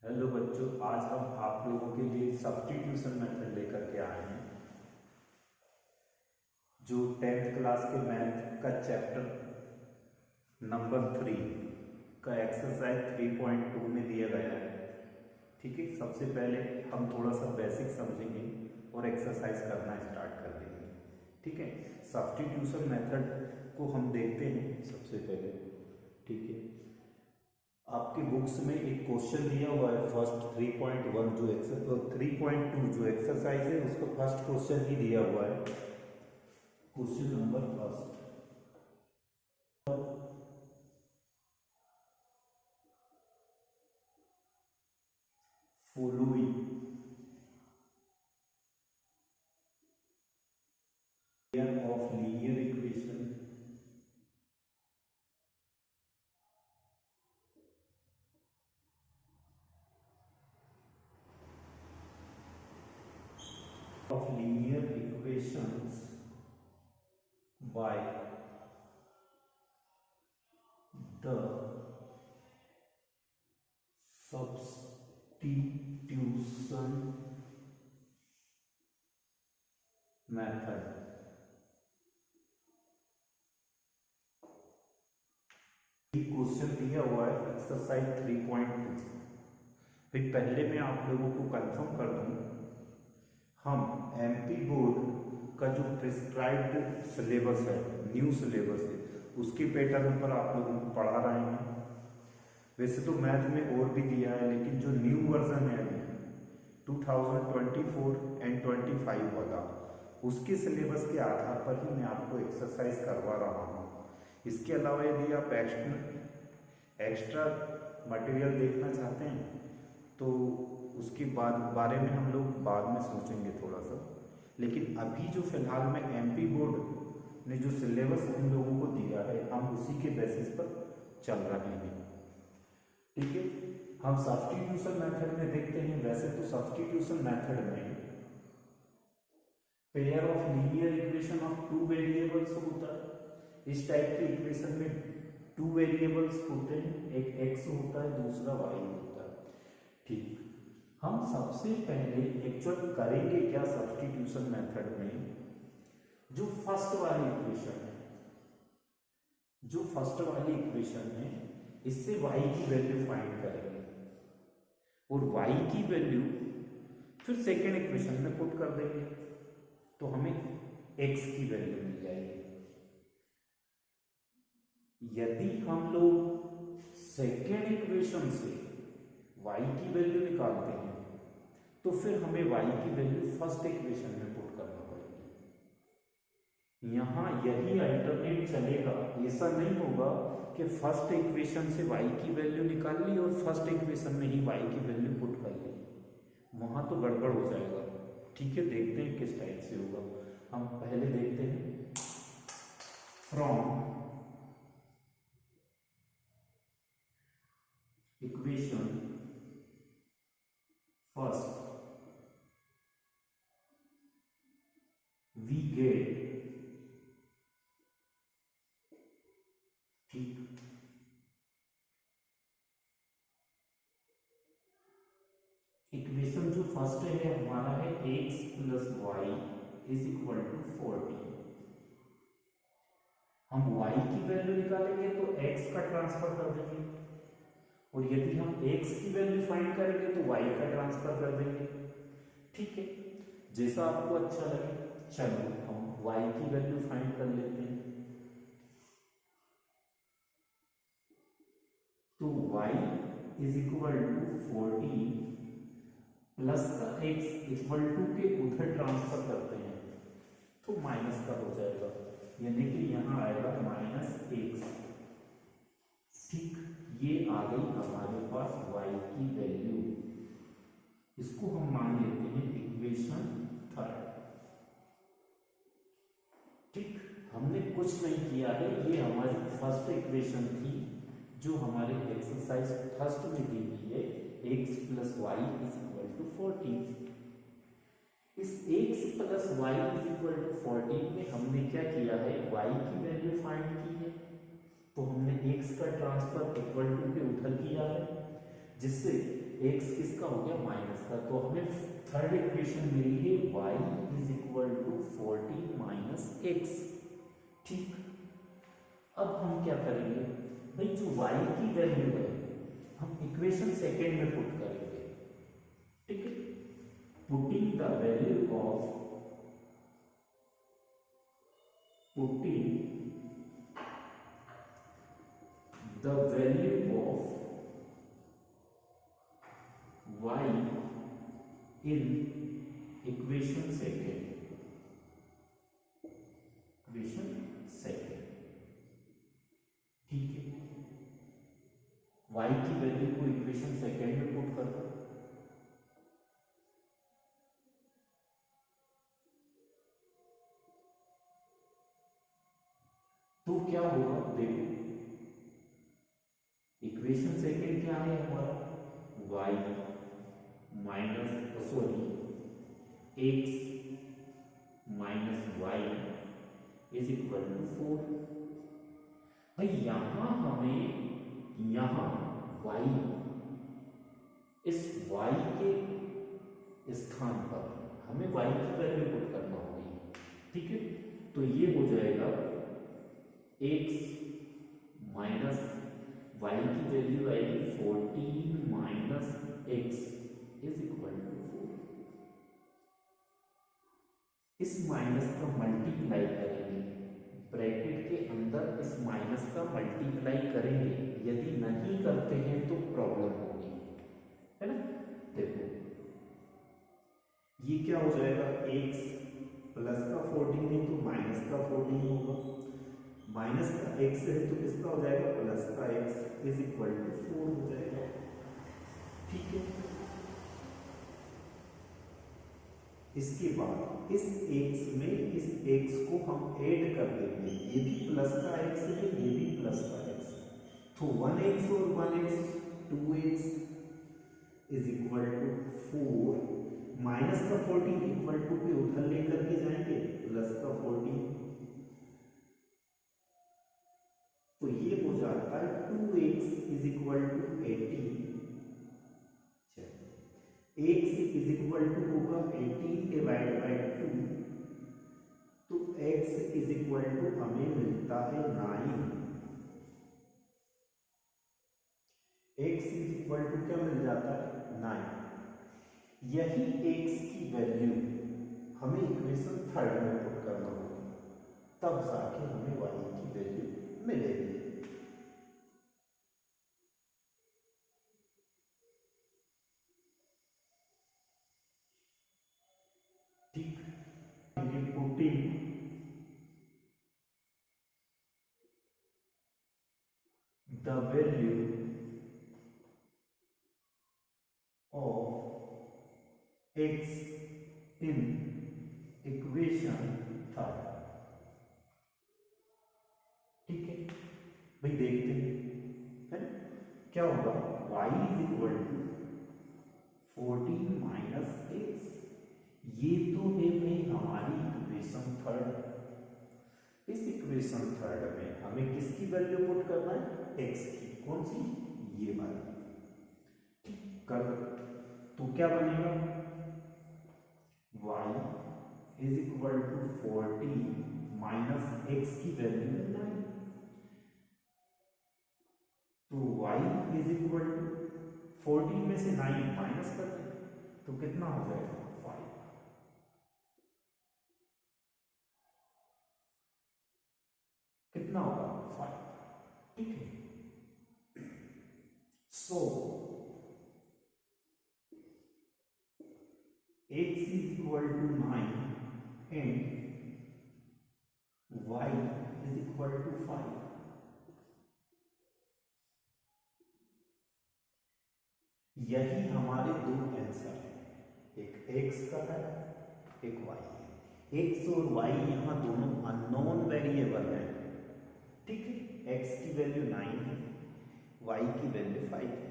Hello बच्चों, आज हम आप लोगों के लिए सब्स्टिट्यूशन मेथड लेकर के आए हैं। जो 10th क्लास के मैथ का चैप्टर नंबर 3 का एक्सरसाइज 3.2 में दिया गया है। ठीक है, सबसे पहले हम थोड़ा सा बेसिक समझेंगे और एक्सरसाइज करना स्टार्ट कर देंगे। ठीक है, सब्स्टिट्यूशन मेथड को हम देखते हैं सबसे पहले। ठीक है, आपके बुक्स में एक क्वेश्चन दिया हुआ है फर्स्ट 3.1 जो 3.2 जो एक्सरसाइज है उसका फर्स्ट क्वेश्चन ही दिया हुआ है। Question number first, following of linear equation by the substitution method। Question दिया हुआ है एक्सरसाइज 3.2। फिर पहले मैं आप लोगों को कंफर्म कर दूं, हम एमपी बोर्ड का जो प्रिस्क्राइब्ड सिलेबस है, न्यू सिलेबस है, उसके पैटर्न पर आप लोगों को पढ़ा रहे हैं। वैसे तो मैथ में और भी दिया है, लेकिन जो न्यू वर्जन है 2024 एंड 25 वाला, उसके सिलेबस के आधार पर ही मैं आपको एक्सरसाइज करवा रहा हूँ। इसके अलावा यदि आप एक्स्ट्रा मटेरियल देखना चाहते हैं तो उसके बारे में हम लोग बाद में सोचेंगे थोड़ा सा। लेकिन अभी जो फिलहाल में एमपी बोर्ड ने जो सिलेबस हम लोगों को दिया है, हम उसी के बेसिस पर चल रहे हैं। ठीक है, हम सब्स्टिट्यूशन मेथड में देखते हैं। वैसे तो सब्स्टिट्यूशन मेथड में pair of linear equation of two variables होता है। इस टाइप के इक्वेशन में टू वेरिएबल्स होते हैं, एक एक्स होता है, दूसरा वाई होता है। ठीक, हम सबसे पहले एक्चुअल करेंगे क्या सब्स्टिट्यूशन मेथड में, जो फर्स्ट वाली इक्वेशन है इससे y की वैल्यू फाइंड करेंगे और y की वैल्यू फिर सेकेंड इक्वेशन में पुट कर देंगे तो हमें x की वैल्यू मिल जाएगी। यदि हम लोग सेकेंड इक्वेशन से y की वैल्यू निकालते हैं तो फिर हमें y की वैल्यू फर्स्ट इक्वेशन में पुट करना पड़ेगी। यहां यही अल्टरनेट चलेगा, ऐसा नहीं होगा कि फर्स्ट इक्वेशन से y की वैल्यू निकाल ली और फर्स्ट इक्वेशन में ही y की वैल्यू पुट कर ली, वहां तो गड़बड़ हो जाएगा। ठीक है, देखते हैं किस टाइप से होगा। हम पहले देखते हैं from equation first we get, ठीक, इक्वेशन जो फर्स्ट है हमारा है x plus y is equal to 40। हम y की वैल्यू निकालेंगे तो x का ट्रांसफर कर देंगे, और यदि हम x की वैल्यू फाइंड करेंगे तो y का ट्रांसफर कर देंगे। ठीक है, जैसा आपको अच्छा लगे। चलो हम y की वैल्यू फाइंड कर लेते हैं। तो y is equal to 40 plus का x इक्वल टू के उधर ट्रांसफर करते हैं तो माइनस का हो जाएगा, यानी कि यहां आएगा -x। ठीक, ये आ गई हमारे पास y की वैल्यू। इसको हम मान लेते हैं इक्वेशन थर्ड। ठीक, हमने कुछ नहीं किया है, ये हमारी फर्स्ट इक्वेशन थी जो हमारे एक्सरसाइज फर्स्ट में दी हुई है, x plus y is equal to 40। इस x plus y is equal to 40 में हमने क्या किया है, y की वैल्यू फाइंड की है, तो हमने x का ट्रांसफर इक्वल टू के उधर किया है, जिससे एक्स किसका हो गया माइनस का, तो हमें थर्ड इक्वेशन मिली है y is equal to 14 minus x. ठीक, अब हम क्या करेंगे भाई, जो y की वैल्यू है हम इक्वेशन सेकेंड में पुट करेंगे। ठीक है, putting the value of y in equation second, ठीक है, y की वैल्यू को इक्वेशन सेकेंड में पुट कर दो। तो क्या होगा देखो, इक्वेशन सेकेंड क्या है हमारा, y minus x minus Y is equal to 4। भाई यहां हमें, यहां y, इस y के स्थान पर हमें y की वैल्यू पुट करना होगी। ठीक है, तो ये हो जाएगा x माइनस y की वैल्यू आएगी 14 minus x is equal to 4। इस माइनस का मल्टीप्लाई करेंगे, ब्रैकेट के अंदर इस माइनस का मल्टीप्लाई करेंगे, यदि नहीं करते हैं तो प्रॉब्लम होगी, है ना। देखो ये क्या हो जाएगा, x प्लस का 14 है तो माइनस का 14 होगा, माइनस का x है तो किसका हो जाएगा, प्लस का x इज इक्वल टू 4 हो जाएगा। ठीक है, इसके बाद इस x में इस x को हम ऐड कर देंगे, ये भी प्लस का x है, ये भी प्लस का x, तो 1x और 1x 2x is equal to 4, minus का 14 इक्वल टू पे उधर लेकर के जाएंगे प्लस का 14, तो ये हो जाता है 2x is equal to 18, x is equal to होगा 18 डिवाइड बाई 2, तो x इज इक्वल टू हमें मिलता है 9, x इज इक्वल टू क्या मिल जाता है 9। यही x की वैल्यू हमें इक्वेशन थर्ड में पुट करना होगा, तब जाके हमें y की वैल्यू मिलेगी। ठीक, putting the value of x in equation third. ठीक है भाई, देखते हैं है क्या होगा, y is equal to 14 minus x, ये तो है भाई हमारी इक्वेशन थर्ड। इस इक्वेशन थर्ड में हमें किसकी वैल्यू पुट करना है, x की, कौन सी, ये वाली। ठीक, कर तो क्या बनेगा, y is equal to 14 minus x की वैल्यू है 9, तो y इज इक्वल टू 14 में से 9 माइनस कर दें तो कितना हो जाएगा 5, कितना होगा 5। ठीक है, सो x is equal to 9 and y is equal to 5। यही हमारे दो आंसर हैं, एक x का है एक y है। x और y यहाँ दोनों अननोन वेरिएबल हैं। ठीक है, x की वैल्यू 9 है, y की वैल्यू 5 है।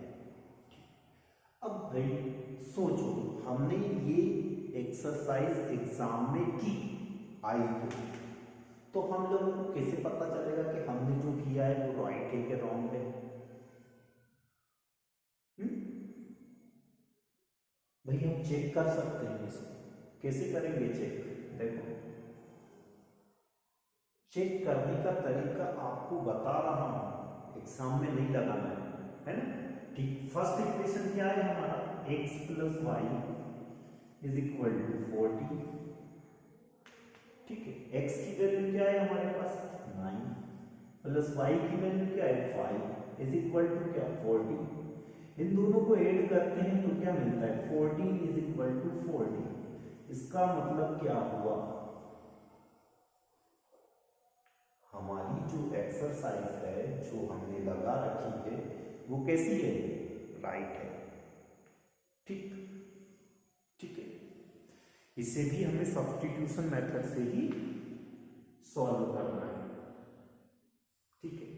अब भाई सोचो, हमने ये एक्सरसाइज एग्जाम में की आई तो हम लोगों को कैसे पता चलेगा कि हमने जो किया है वो राइट है कि रॉन्ग है? भाई हम चेक कर सकते हैं इसको। कैसे करेंगे चेक? देखो, चेक करने का तरीका आपको बता रहा हूं, एग्जाम में नहीं लगाना है ना? ठीक, फर्स्ट इक्वेशन क्या है हमारा? x plus y is equal to 40। ठीक है, x की वैल्यू क्या है हमारे पास? 9 प्लस y की वैल्यू क्या है? 5 इज इक्वल टू क्या? 40। इन दोनों को ऐड करते हैं तो क्या मिलता है? 14 इज इक्वल टू 40। इसका मतलब क्या हुआ? हमारी जो एक्सरसाइज है, जो हमने लगा रखी है, वो कैसी है? राइट है। ठीक, ठीक है। इसे भी हमें सब्स्टिट्यूशन मेथड से ही सॉल्व करना है। ठीक है,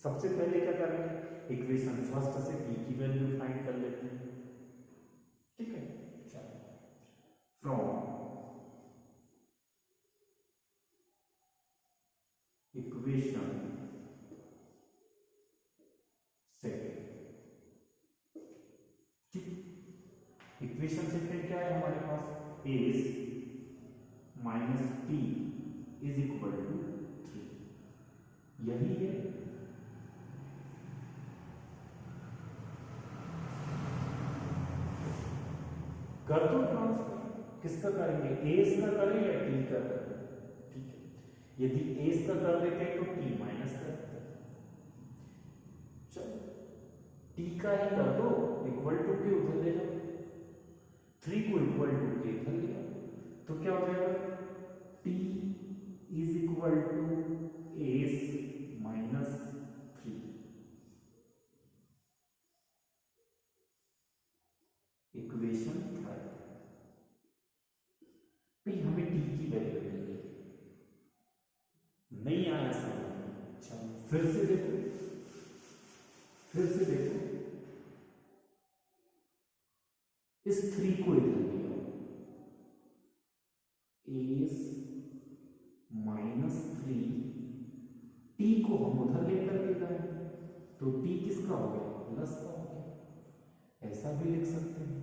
सबसे पहले क्या करेंगे? इक्वेशन फर्स्ट से b की वैल्यू फाइंड कर लेते हैं। ठीक है, चलो, फ्रॉम इक्वेशन सेकेंड। ठीक, इक्वेशन सेकेंड क्या है हमारे पास? S minus T is equal to 3। यही है। कर दो ट्रांसफर। किसका करेंगे? एस का करें या टी का करें? ठीक है, यदि एस का कर देते हैं तो टी माइनस कर देते हैं। चलो, टी का ही कर दो, इक्वल टू के उधर ले जाओ, 3 को इक्वल टू के इधर ले आओ, तो क्या हो जाएगा? T is equal to s minus 3। Equation third. भाई हमें टी की वैल्यू मिल गई, नहीं आया समझ में? अच्छा, फिर से देखो, फिर से देखो, इस 3 को इधर ले आओ, एस माइनस 3, टी को हम उधर लेकर के गए, तो टी किसका हो गया? प्लस का हो गया। ऐसा भी लिख सकते हैं,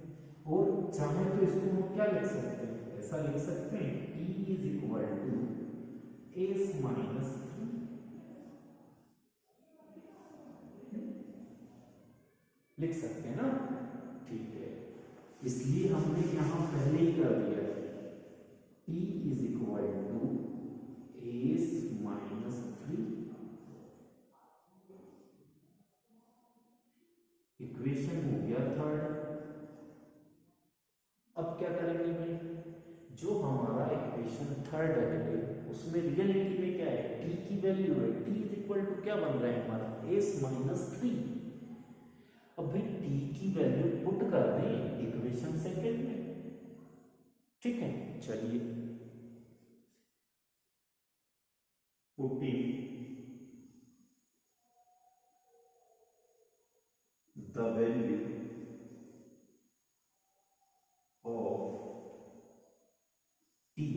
और चाहे तो इसको हम क्या लिख सकते हैं? ऐसा लिख सकते हैं, t is equal to s minus 3। लिख सकते हैं ना? ठीक है, इसलिए हमने यहां पहले ही कर दिया है, t is equal to s minus 3। Equation हो गया थर्ड। अब क्या करेंगे भाई? जो हमारा इक्वेशन थर्ड है उसमें रियलिटी में क्या है? टी की वैल्यू है, टी इज इक्वल टू क्या बन रहा है हमारा? S minus 3। अब भाई टी की वैल्यू पुट कर दें इक्वेशन सेकेंड में। ठीक है, चलिए, putting the value of T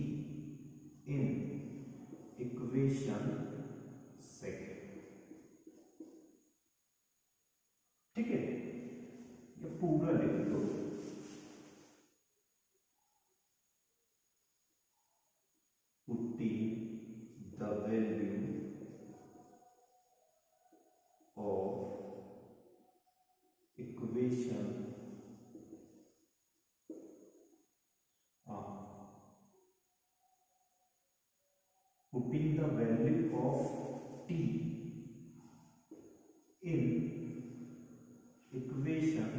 in equation second. ठीक है, ये पूरा लिख दो, putting the value of equation putting the value of t in equation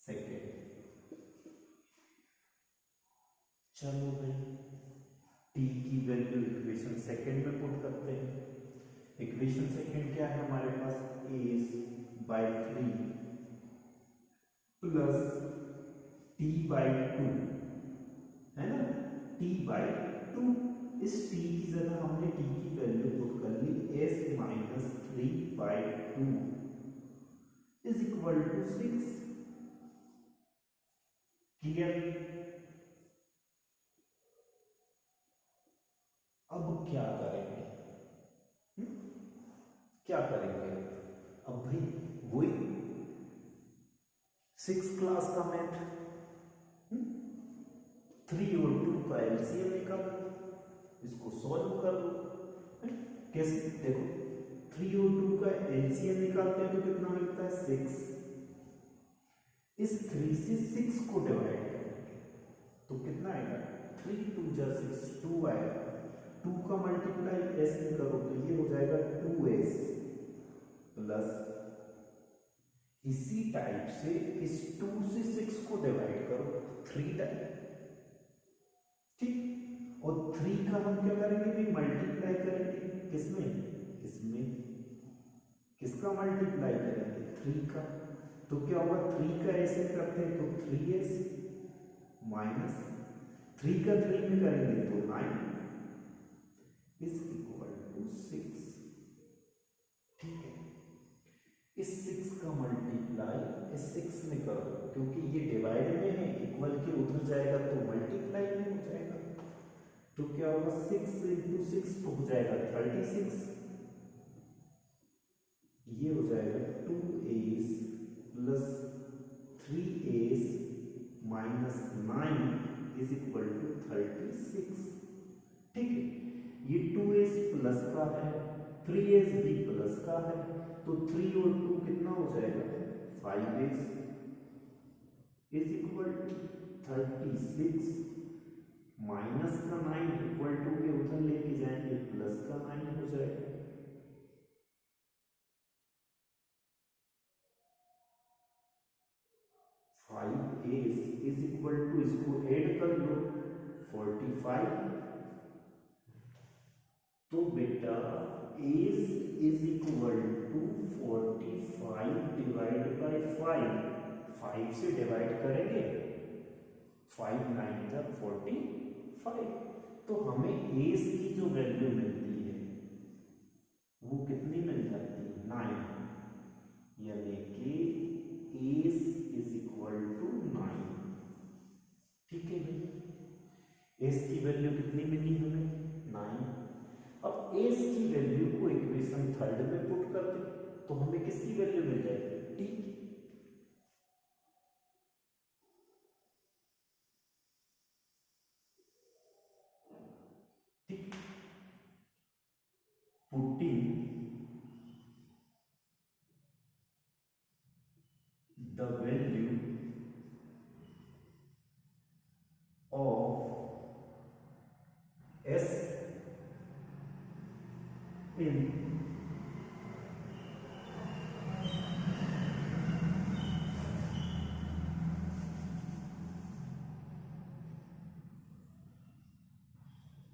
second। चलो भाई, t की वैल्यू इक्वेशन सेकेंड में पुट करते हैं। इक्वेशन सेकेंड क्या है हमारे पास? S by 3 plus T by 2, है ना? टी बाई 2, इस टी की जगह हमने टी की वैल्यू पुट कर ली, S minus 3 by 2 is equal to 6। Clear? अब क्या करेंगे? क्या करेंगे? अब भाई वही 6 क्लास का मैथ, 3 और 2 का एलसीएम निकालो, इसको सॉल्व कर लो। कैसे देखो, 3 और 2 का एलसीएम निकालते हैं तो कितना मिलता है 6। इस 3 से 6 को डिवाइड करेंगे तो कितना आएगा 3 2 जा 6 2 आएगा। 2 का मल्टीप्लाई एस में करो तो ये हो जाएगा 2s प्लस, इसी टाइप से इस 2 से 6 को डिवाइड करो 3 टाइप, ठीक। और 3 का हम क्या करेंगे भी मल्टीप्लाई करेंगे किसमें, इसमें किसका मल्टीप्लाई करेंगे 3 का, तो क्या होगा 3 का ऐसे करते हैं तो 3s माइनस 3 का 3 में करेंगे तो 9 इज इक्वल टू 6, ठीक है। इस 6 का मल्टीप्लाई इस 6 में करो क्योंकि ये डिवाइड में है, इक्वल के उधर जाएगा तो मल्टीप्लाई में हो जाएगा, तो क्या होगा 6 इंटू 6 तो हो जाएगा 36, ये हो जाएगा 2as plus 3as minus 9 is equal to 36, ठीक है। ये 2as प्लस का है, 3as भी प्लस का है, तो 3 और 2 कितना हो जाएगा 5as is equal to 36 minus का 9 इक्वल टू के उधर लेके जाएंगे प्लस का 9 हो जाएगा। इज इक्वल टू, इसको ऐड कर लो 45, तो बेटा s is equal to 45 divide by 5 से डिवाइड करेंगे 5 9 जा 45, तो हमें एस की जो वैल्यू मिलती है वो कितनी मिल जाती है 9, यानी कि एस इज इक्वल टू 9, ठीक है भाई। एस की वैल्यू कितनी मिली हमें 9। अब एस की वैल्यू को इक्वेशन थर्ड में पुट कर दे तो हमें किसकी वैल्यू मिल जाएगी टी की, ठीक। Putting the value of s in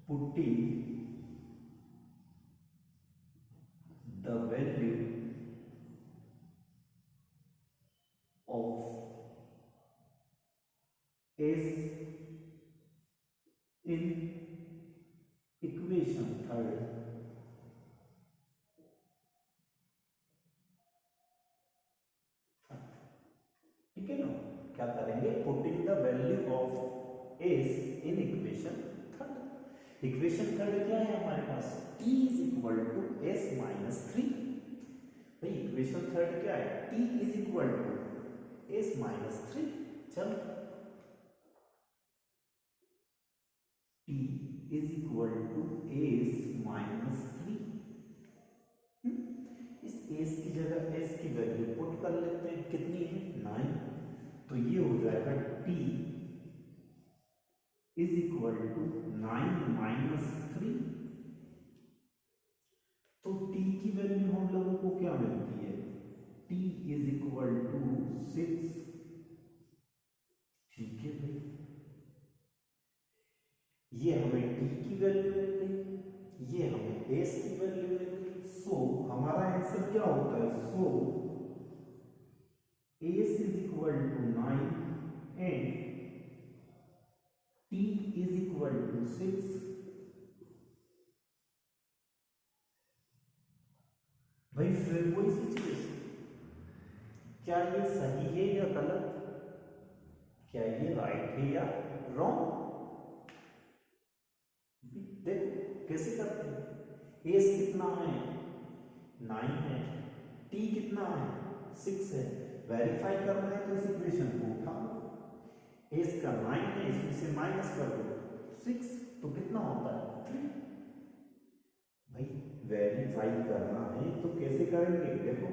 putting the value of s in equation third, ठीक है ना। क्या करेंगे putting the value of s in equation third. Equation third क्या है हमारे पास t is equal to s minus 3, भाई इक्वेशन थर्ड क्या है t is equal to s minus 3, चलो t is equal to s minus 3, इस एस की जगह एस की वैल्यू पुट कर लेते हैं, कितनी है 9, तो ये हो जाएगा t is equal to 9 minus 3, तो t की वैल्यू हम लोगों को क्या मिलती है t इज इक्वल टू 6, ठीक है भाई। ये हमें t की वैल्यू मिल गई, ये हमें s की वैल्यू मिल गई, सो हमारा आंसर क्या होता है, so s is equal to 9 and t is equal to 6। भाई फिर वही सिचुएशन, क्या ये सही है या गलत, क्या ये राइट है या रॉन्ग, देखो कैसे करते हैं। एस कितना है 9 है, टी कितना है 6 है, वेरीफाई करना है तो इस इक्वेशन को उठा लो, एस का 9 है, इसमें से माइनस कर दो 6, तो कितना होता है 3। भाई वेरीफाई करना है तो कैसे करेंगे, देखो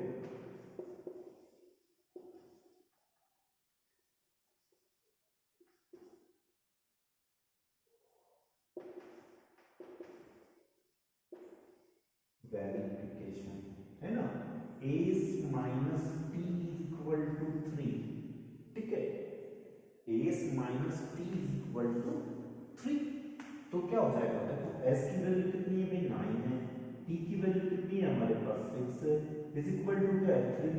वेरिफिकेशन है ना, s minus t equal to 3, ठीक है, s minus t equal to 3, तो क्या हो जाएगा, देखो एस की वैल्यू कितनी है भाई 9 है, टी की वैल्यू कितनी है हमारे पास 6 है, इज इक्वल टू क्या है 3,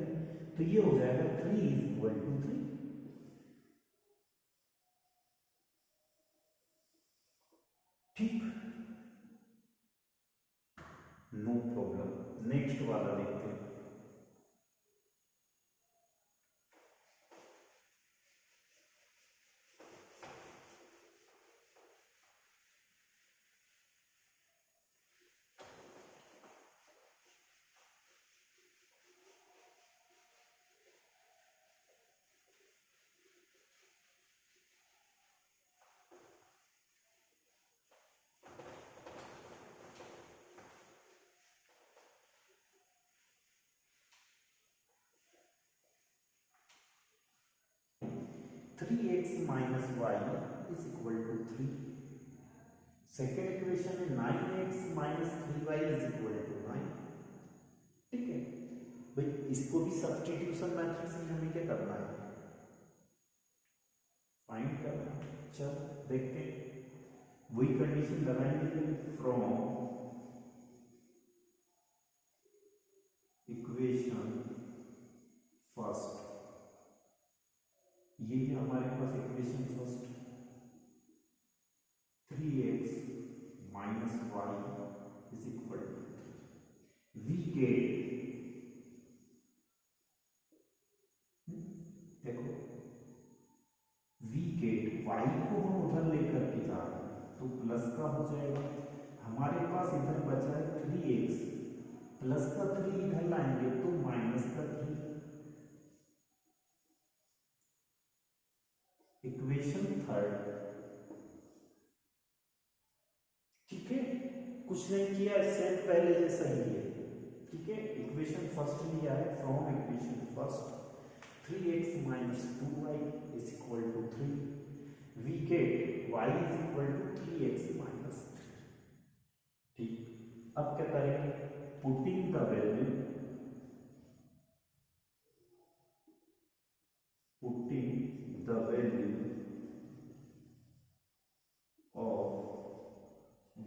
तो ये हो जाएगा 3 इक्वल टू 3, ठीक, नो प्रॉब्लम। नेक्स्ट वाला देखते हैं। Three x minus Y is equal to 3, second equation में 9x minus 3y is equal to 9, ठीक है भाई, इसको भी सब्स्टिट्यूशन मेथड से हमें क्या करना है, फाइंड करना है। चलो देखते हैं, वही कंडीशन लगाएंगे, फ्रॉम इक्वेशन फर्स्ट, ये है हमारे पास equation first, 3x minus Y is equal to we get, देखो वी गेट वाई को हम उधर लेकर के जा रहे हैं तो प्लस का हो जाएगा, हमारे पास इधर बचा है 3x, प्लस का 3 इधर लाएंगे तो माइनस का 3, इक्वेशन थर्ड, ठीक है, कुछ नहीं किया, सेम पहले जैसा ही है, ठीक है, इक्वेशन फर्स्ट लिया है, from equation first 3x minus 2y is equal to 3, we get y is equal to 3x minus 3, ठीक, अब क्या करेंगे, putting the value, putting the value of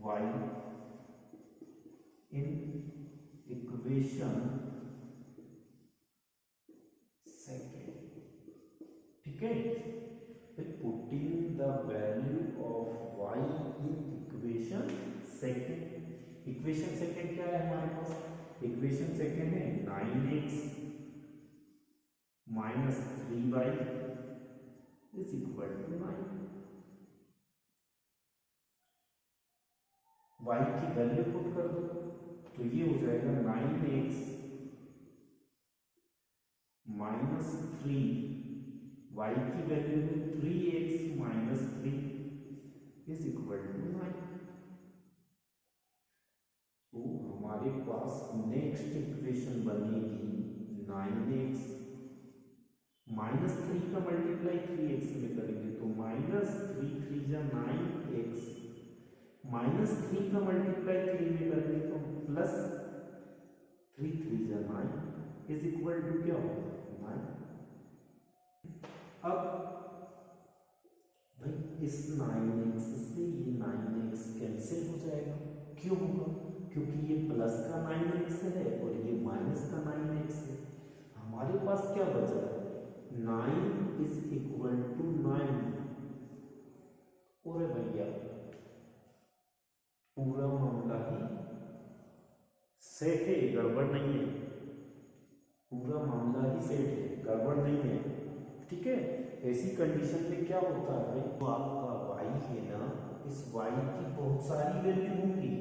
y in equation second, ठीक है, putting the value of y in equation second, equation second क्या है हमारे पास, इक्वेशन सेकंड है 9x minus 3y is equal to 9, y की वैल्यू पुट कर दो तो ये हो जाएगा 9x माइनस 3, y की वैल्यू है 3x minus 3 is equal to 9, तो हमारे पास नेक्स्ट इक्वेशन बनेगी 9x माइनस 3 का मल्टीप्लाई 3x में करेंगे तो माइनस 3 3 जा 9x, माइनस 3 का मल्टीप्लाई 3 में करेंगे तो प्लस 3 3 जा 9 इज इक्वल टू क्या होगा 9, अब भाई इस 9x से ये 9x कैंसिल हो जाएगा, क्यों होगा, क्योंकि ये प्लस का 9x है और ये माइनस का 9x है, हमारे पास क्या बचा है 9 इज इक्वल टू 9, और भैया पूरा मामला ही सेट है, गड़बड़ नहीं है, पूरा मामला ही सेट है, गड़बड़ नहीं है, ठीक है, ऐसी कंडीशन में क्या होता है, तो आपका y है ना, इस y की बहुत सारी वैल्यू होंगी,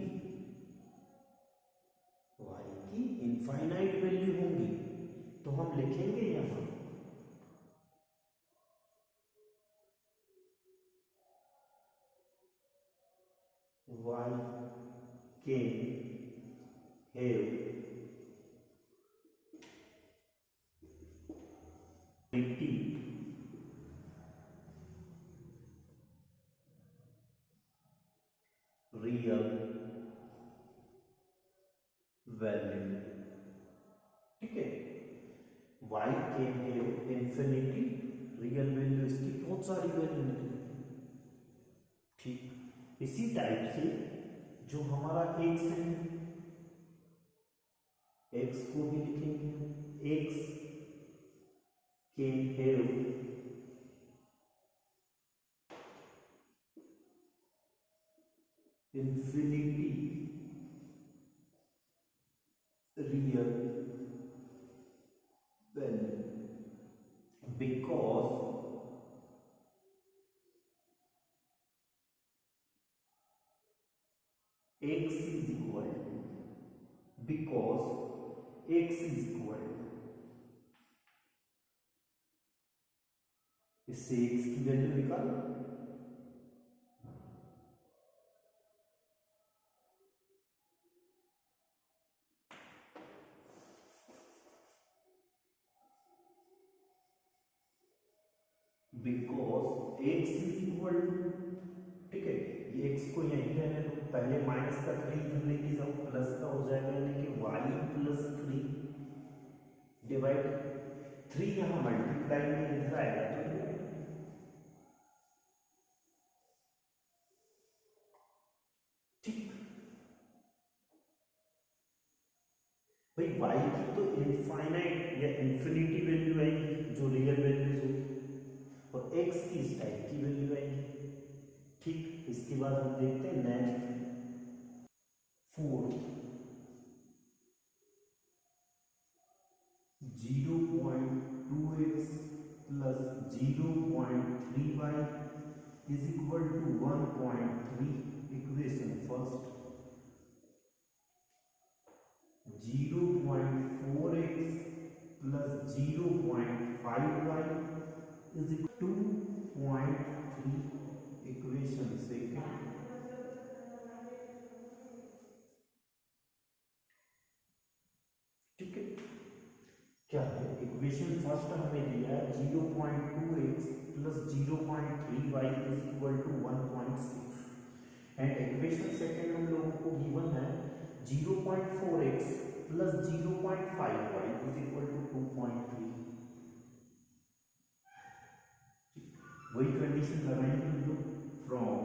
y की इनफाइनाइट वैल्यू होंगी, तो हम लिखेंगे यहाँ y can have repeat real value, ठीक है। y can have infinity real value, इसकी बहुत सारी वैल्यू निकली, ठीक। इसी टाइप से जो हमारा x है, x को भी लिखेंगे, x can have infinity real value because x is equal इससे x की वैल्यू निकालो, because x is equal to, ठीक है, ये x को यहीं रहने दो, पहले माइनस का 3 इधर लेके जाओ, प्लस का हो जाएगा, यानी कि y प्लस 3 डिवाइड 3 यहां मल्टीप्लाई में इधर आएगा तो ठीक। भाई y की तो इनफाइनाइट या इंफिनिटी वैल्यू आएगी जो रियल वैल्यूज होगी, और x की इस टाइप की वैल्यू आएगी, ठीक। इसके बाद हम देखते हैं next 4 0.2x plus 0.3y is equal to 1.3, equation first. 0.4x plus 0.5y is equal to 2.3, equation second. ठीक है, क्या है इक्वेशन फर्स्ट हमें दिया है 0.2x plus 0.3y is equal to 1.6, and equation second हम लोगों को गिवन है 0.4x plus 0.5y is equal to 2.3। वही कंडीशन लगाएंगे हम लोग, फ्रॉम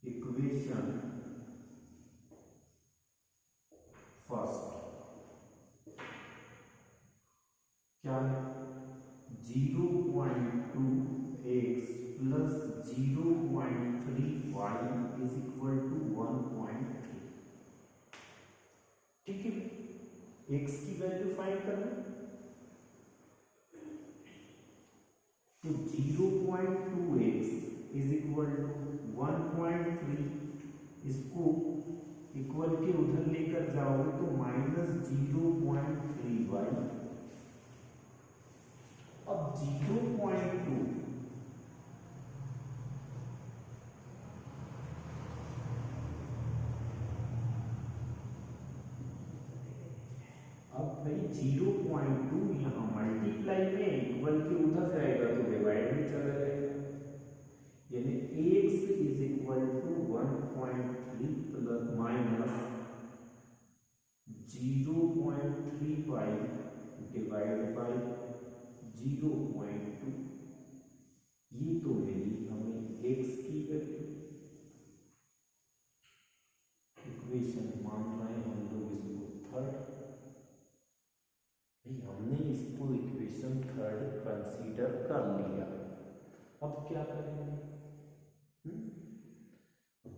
इक्वेशन फर्स्ट क्या है 0.2x plus 0.3y is equal to 1.3, ठीक है। x की वैल्यू फाइंड करना, तो 0.2x इज इक्वल टू 1.3, इसको इक्वल के उधर लेकर जाओगे तो माइनस 0.3y, अब 0.2 अब भाई 0.2 यहाँ मल्टीप्लाई में इक्वल के उधर जाएगा तो डिवाइड में चला जाएगा, यानी x is equal to 1.3 plus minus 0.3y divide by 0.2, ये तो मिली हमें x की वैल्यू। इक्वेशन मान रहे हैं हम लोग इसको थर्ड, हमने इसको इक्वेशन थर्ड कंसीडर कर लिया। अब क्या करेंगे,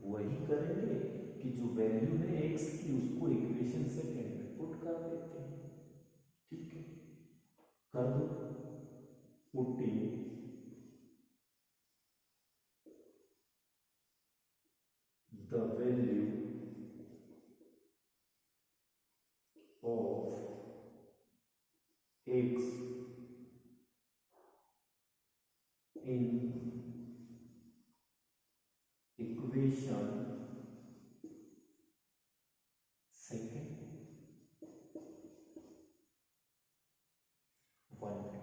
वही करेंगे कि जो वैल्यू है x की उसको इक्वेशन सेकेंड में पुट कर देते हैं, ठीक है, कर दो putting the value of x in equation second 1 minute.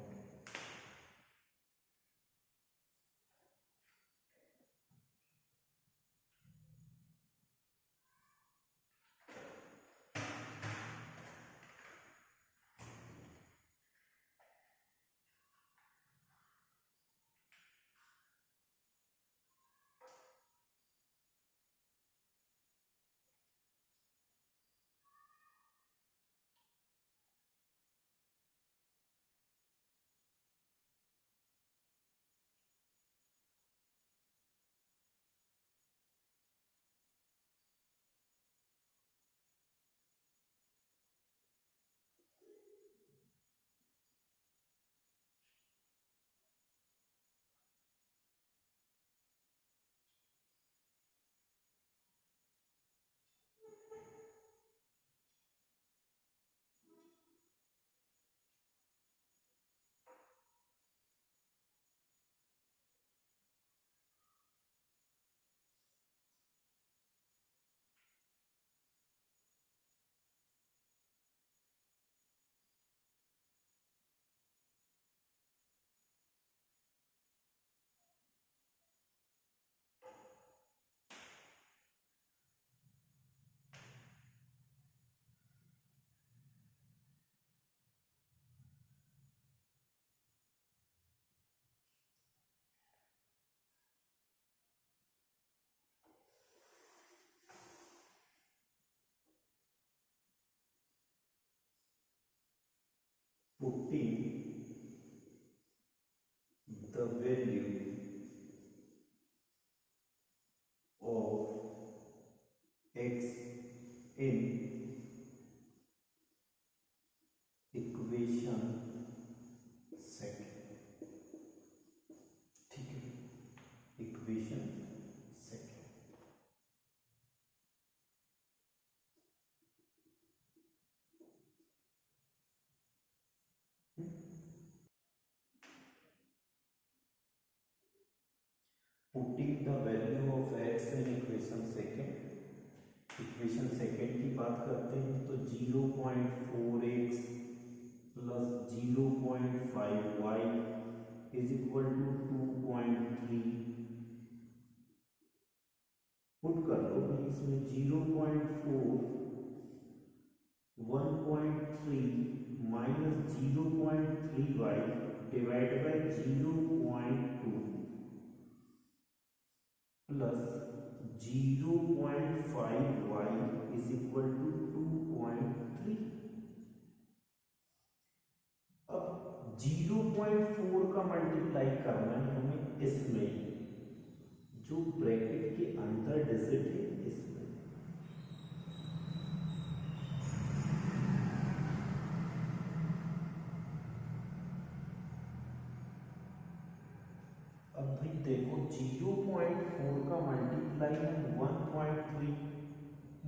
Putting the value of x in equation second, ठीक है, equation second. Putting the value of x in equation second, equation second की बात करते हैं तो 0.4x plus 0.5y is equal to 2.3। Put कर लो भाई इसमें 0.4 1.3 minus 0.3y divide by 0.2 plus 0.5y is equal to 2.3। अब 0.4 का मल्टीप्लाई करना है हमें इसमें, जो ब्रैकेट के अंदर डिजिट है इसमें। अब भाई देखो 0.4 का मल्टीप्लाई हम 1.3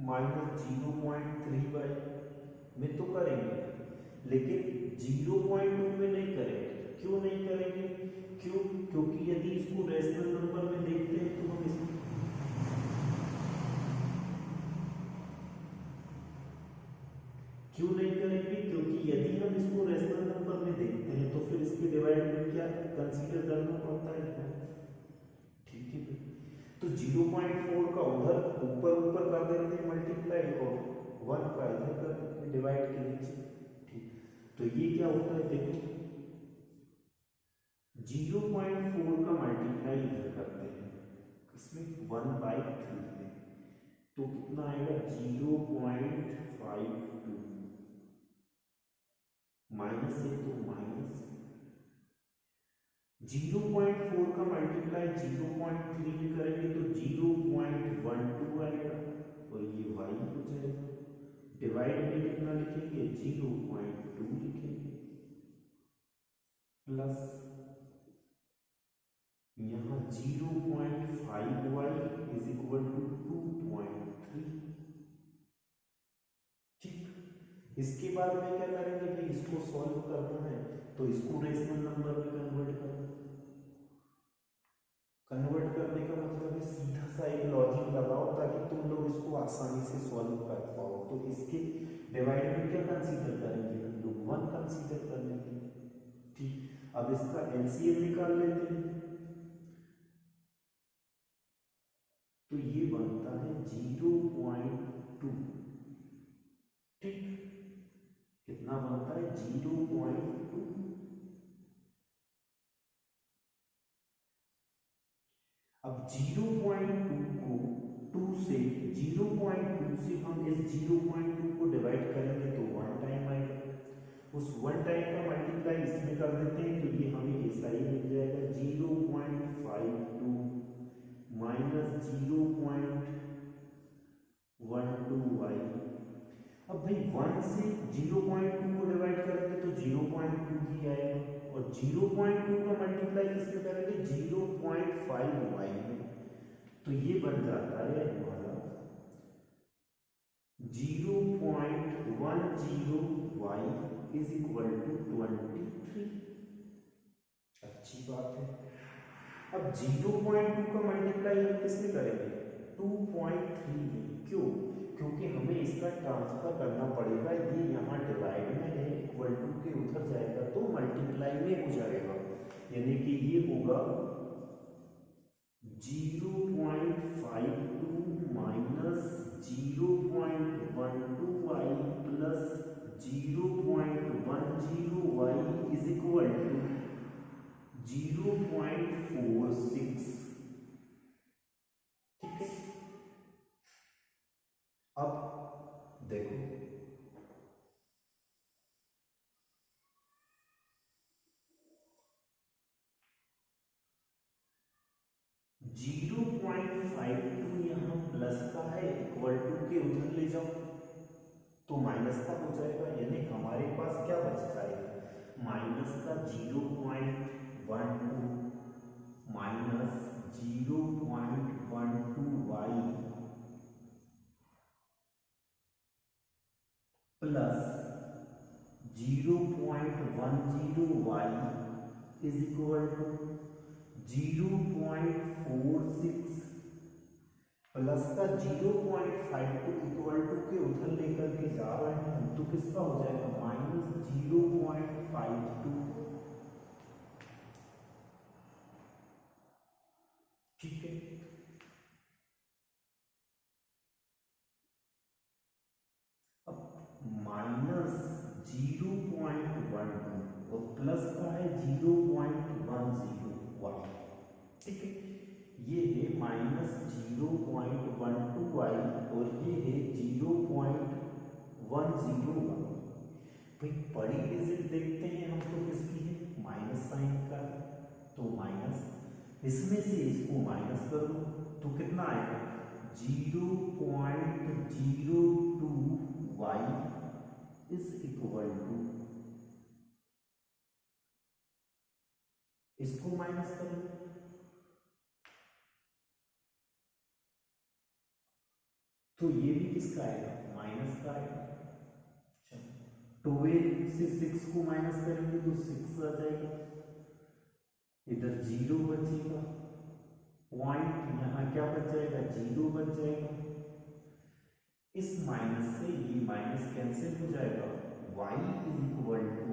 माइनस 0.3y में तो करेंगे, लेकिन 0.2 में नहीं करेंगे। क्यों नहीं करेंगे? क्योंकि यदि इसको रेशनल नंबर में देखते हैं तो हम इसको क्यों नहीं करेंगे? क्योंकि यदि हम इसको रेशनल नंबर में देखते हैं तो फिर इसके डिवाइड में क्या कंसीडर करना पड़ता है, ठीक है। तो 0.4 का उधर ऊपर कर देते हैं मल्टीप्लाई और 1 का इधर कर देते हैं डिवाइड के नीचे, ठीक। तो ये क्या होता है देखो, 0.4 का मल्टीप्लाई इधर करते हैं इसमें 1/3 में, तो कितना आएगा 0.52 माइनस है तो माइनस 0.4 का मल्टीप्लाई 0.3 में करेंगे तो 0.12 आएगा और ये y हो जाएगा। डिवाइड में कितना लिखेंगे 0.2 लिखेंगे प्लस यहाँ 0.5y इज इक्वल टू 2.3, ठीक। इसके बाद में क्या करेंगे भाई, इसको सॉल्व करना है तो इसको रेशनल नंबर में कन्वर्ट कन्वर्ट करने का मतलब है सीधा सा एक लॉजिक लगाओ ताकि तुम लोग इसको आसानी से सॉल्व कर पाओ। तो इसके डिवाइड में क्या कंसीडर करेंगे हम लोग, 1 कंसीडर कर लेंगे। ठीक, अब इसका एलसीएम निकाल लेते हैं। तो ये बनता है 0.2। ठीक, कितना बनता है 0.2। अब 0.2 को 2 से 0.2 से हम इस 0.2 को डिवाइड करेंगे तो 1 टाइम आएगा। उस 1 टाइम का मल्टीप्लाई इसमें कर देते हैं तो ये हमें ऐसा ही मिल जाएगा 0.52 माइनस 0.12y। अब भाई 1 से 0.2 को डिवाइड करेंगे तो 0.2 ही आएगा और 0.2 का मल्टीप्लाई किसमें करेंगे 0.5y में। तो ये बन जाता है हमारा 0.10y इज इक्वल टू 23। अच्छी बात है। अब 0.2 का मल्टीप्लाई हम किसमें करेंगे 2.3 में। क्यों? क्योंकि हमें इसका ट्रांसफर करना पड़ेगा। ये यहाँ डिवाइड में है, इक्वल टू के उधर जाएगा तो मल्टीप्लाई में हो जाएगा, यानी कि ये होगा 0.52 minus 0.12y plus 0.10y is equal to 0.46। ठीक है, अब देखो 0.52 यहाँ प्लस का है, इक्वल टू के उधर ले जाओ तो माइनस का हो जाएगा, यानी हमारे पास क्या बचता है माइनस का 0.12 minus 0.12y plus 0.10y is equal to 0.46 plus का 0.52 इक्वल टू के उधर लेकर के जा रहे हैं तो किसका हो जाएगा माइनस 0.52। ठीक है, अब माइनस 0.12 और प्लस का है 0.10y। ठीक है, ये है माइनस 0.12y और ये है 0.10y। भाई बड़ी डिजिट देखते हैं हम तो किसकी है माइनस साइन का, तो माइनस इसमें से इसको माइनस कर दो तो कितना आएगा 0.02y इज इक्वल टू, इसको माइनस कर लो तो ये भी किसका आएगा माइनस का आएगा। 12 से 6 को माइनस करेंगे तो 6 आ जाएगा, इधर 0 बचेगा, पॉइंट यहाँ क्या बच जाएगा 0 बच जाएगा। इस माइनस से ये माइनस कैंसिल हो जाएगा, y is equal to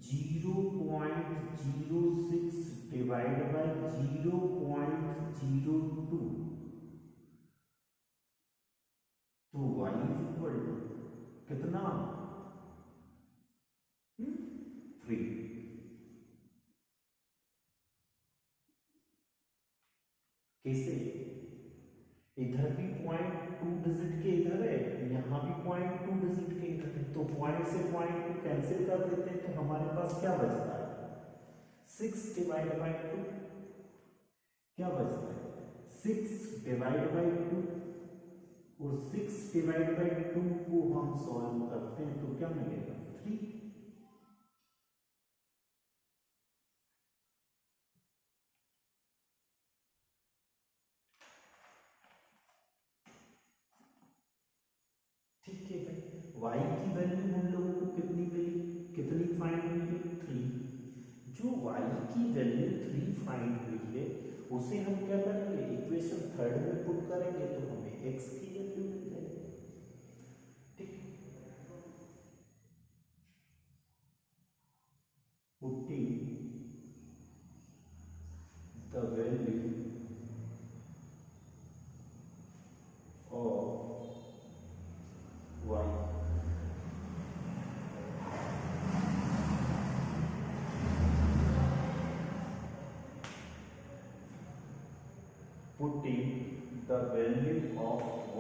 0.06 divide by 0.02। तो y इज इक्वल टू कितना 3। कैसे, इधर भी पॉइंट 2 डिजिट के इधर है, यहाँ भी पॉइंट 2 डिजिट के इधर है, तो पॉइंट से पॉइंट को कैंसिल कर देते हैं तो हमारे पास क्या बचता है 6 डिवाइड बाई 2। क्या बचता है 6 डिवाइड बाई 2 और 6 डिवाइड बाई 2 को हम सॉल्व करते हैं तो क्या मिलेगा 3। ठीक है भाई, y की वैल्यू हम लोगों को कितनी मिली, कितनी फाइंड हुई 3। जो y की वैल्यू 3 फाइंड हुई है उसे हम क्या करेंगे, इक्वेशन थर्ड में पुट करेंगे तो हमें x की वैल्यू मिल जाएगी। ठीक, putting the value of y, putting the value of y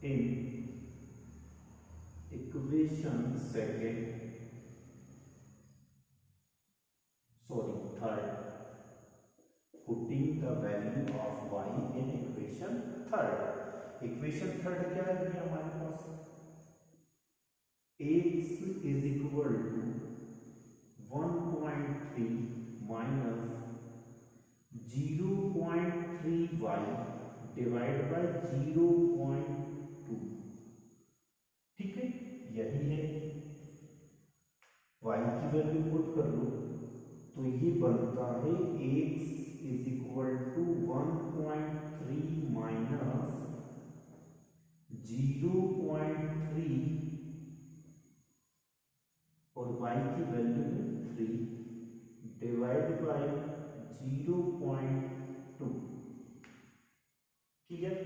in equation third, putting the value of y in equation third क्या है भैया हमारे पास, x is equal to 1.3 minus 0.3y divide by 0.2। ठीक है, यही है, y की वैल्यू पुट कर लो तो ये बनता है x is equal to 1.3 minus 0.3 और y की वैल्यू है 3 डिवाइड बाय 0.2। क्लियर?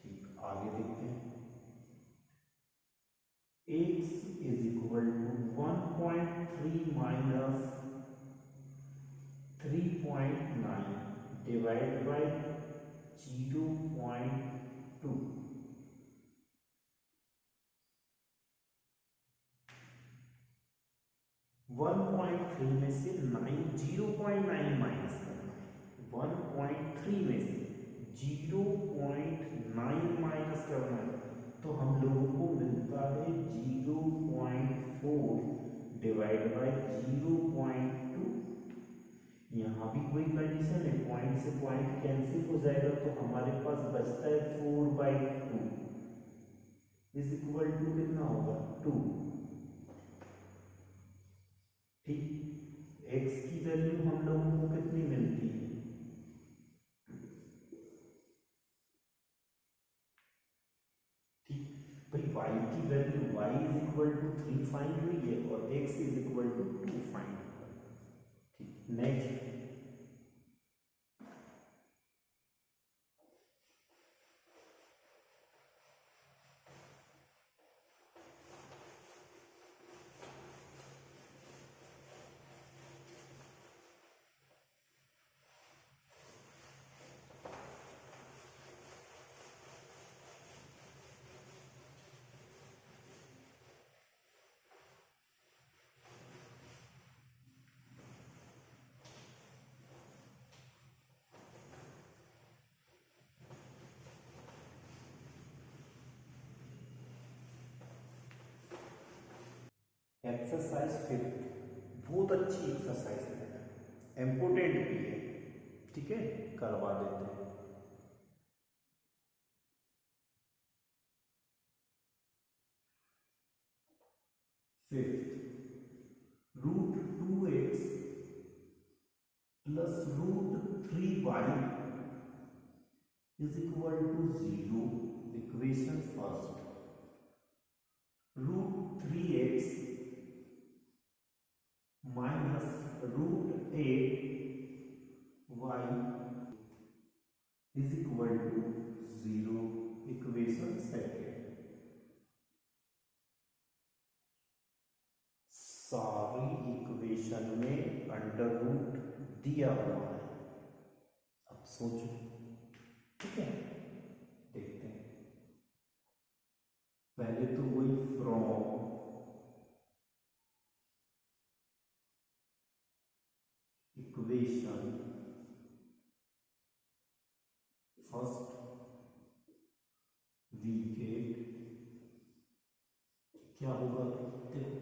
ठीक, आगे देखते हैं। x is equal to 1.3 minus 3.9 divide by 0.2। 1.3 में से 0.9 माइनस करना है, 1.3 में से 0.9 माइनस करना है तो हम लोगों को मिलता है 0.4 डिवाइड बाय 0.2। यहाँ भी कोई कंडीशन है, पॉइंट से पॉइंट कैंसिल हो जाएगा तो हमारे पास बचता है 4/2 इज इक्वल टू कितना होगा 2। ठीक, x की वैल्यू हम लोगों को कितनी मिलती है, ठीक भाई, y की value y is equal to 3 find हुई है और x is equal to 2 find हुआ। ठीक, नेक्स्ट एक्सरसाइज 5 बहुत अच्छी एक्सरसाइज है, इम्पोर्टेंट भी है। ठीक है, करवा देते हैं। Fifth, √2x plus √3y is equal to 0। Equation first, √3x minus √8y is equal to 0। Equation second, सारी इक्वेशन में अंडर रूट दिया हुआ है। अब सोचो, ठीक है, देखते हैं। पहले तो वही from equation first we get, क्या होगा, देखो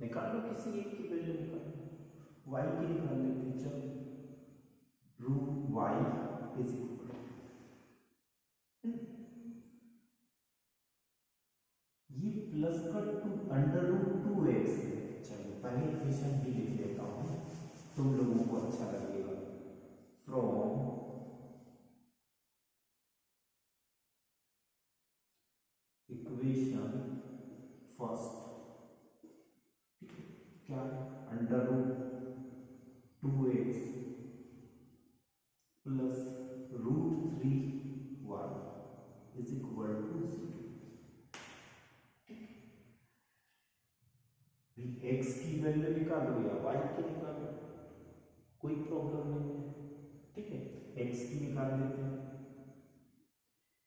निकालो, किसी एक की वैल्यू निकालो, y की निकाल लेते हैं। चलो, √y इज इक्वल, ये प्लस का 2 अंडर √2x है। चलो पहले इक्वेशन भी लिख लेता हूँ, तुम लोगों को अच्छा लगेगा। फ्रॉम इक्वेशन फर्स्ट, क्या under root 2x plus root 3y is equal to 0। x की वैल्यू निकालो या y की निकालो, कोई प्रॉब्लम नहीं है, ठीक है। x की निकाल लेते हैं,